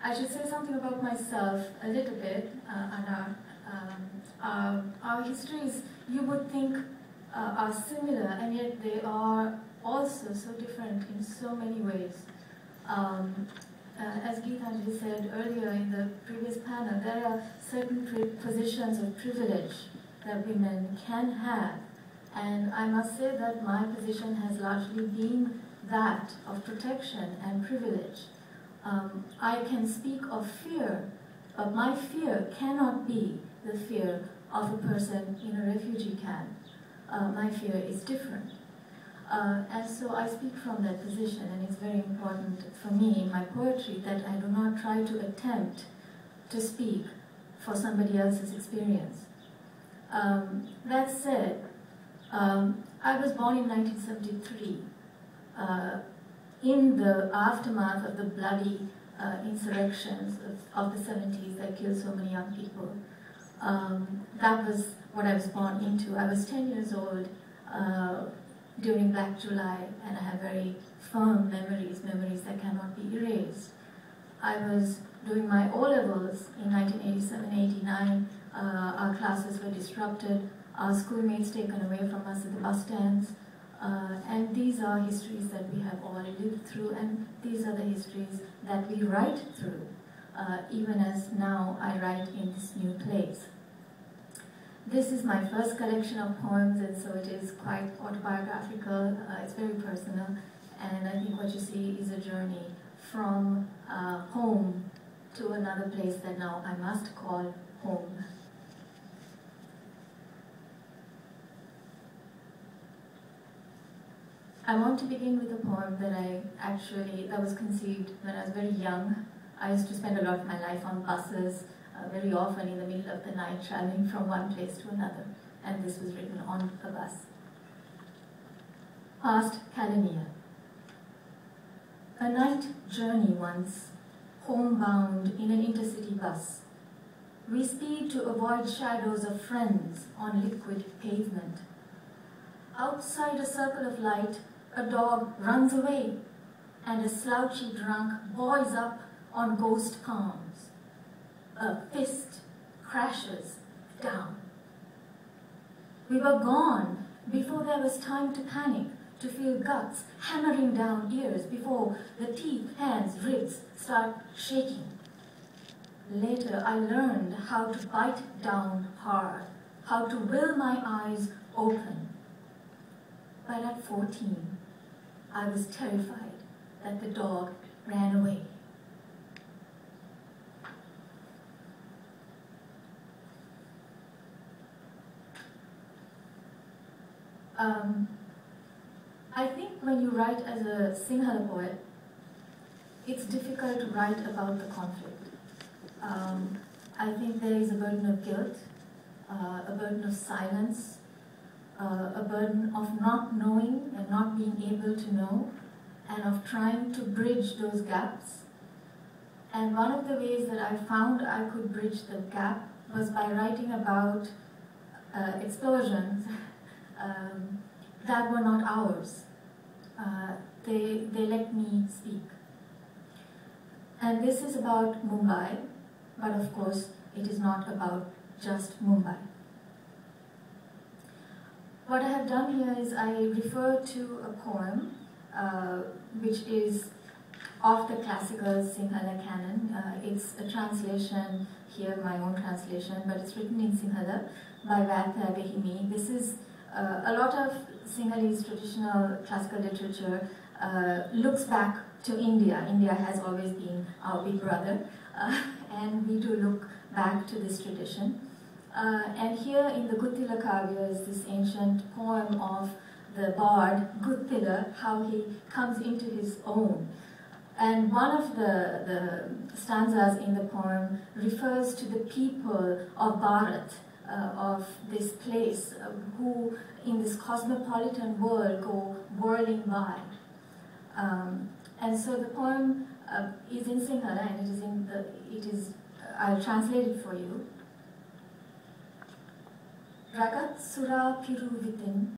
I should say something about myself a little bit, and our histories, you would think, are similar, and yet they are also so different in so many ways. As Geetanjali said earlier in the previous panel, there are certain positions of privilege that women can have, and I must say that my position has largely been that of protection and privilege. I can speak of fear, but my fear cannot be the fear of a person in a refugee camp. My fear is different. And so I speak from that position, and it's very important for me in my poetry that I do not try to attempt to speak for somebody else's experience. That said, I was born in 1973 in the aftermath of the bloody insurrections of the 70s that killed so many young people. That was what I was born into. I was 10 years old during Black July, and I have very firm memories that cannot be erased. I was doing my O-levels in 1987-89. Our classes were disrupted, our schoolmates taken away from us at the bus stands, and these are histories that we have all lived through, and these are the histories that we write through, even as now I write in this new place. This is my first collection of poems, and so it is quite autobiographical. It's very personal, and I think what you see is a journey from home to another place that now I must call home. I want to begin with a poem that was conceived when I was very young. I used to spend a lot of my life on buses, very often in the middle of the night, traveling from one place to another, and this was written on a bus. Past Kelaniya. A night journey once, homebound in an intercity bus. We speed to avoid shadows of friends on liquid pavement. Outside a circle of light, a dog runs away, and a slouchy drunk buoys up on ghost palms. A fist crashes down. We were gone before there was time to panic, to feel guts hammering down ears, before the teeth, hands, ribs start shaking. Later, I learned how to bite down hard, how to will my eyes open. But at 14, I was terrified that the dog ran away. I think when you write as a Sinhala poet, it's difficult to write about the conflict. I think there is a burden of guilt, a burden of silence, a burden of not knowing and not being able to know, and of trying to bridge those gaps. And one of the ways that I found I could bridge the gap was by writing about explosions that were not ours. They let me speak. And this is about Mumbai, but of course it is not about just Mumbai. What I have done here is I refer to a poem which is of the classical Sinhala canon. It's a translation here, my own translation, but it's written in Sinhala by Halpé. This is a lot of Sinhalese traditional classical literature looks back to India. India has always been our big brother, and we do look back to this tradition. And here in the Guttila Kavya is this ancient poem of the bard Guttila, how he comes into his own. And one of the stanzas in the poem refers to the people of Bharat, of this place, who in this cosmopolitan world go whirling by. And so the poem is in Sinhala, and I'll translate it for you. Ragat sura piru vitin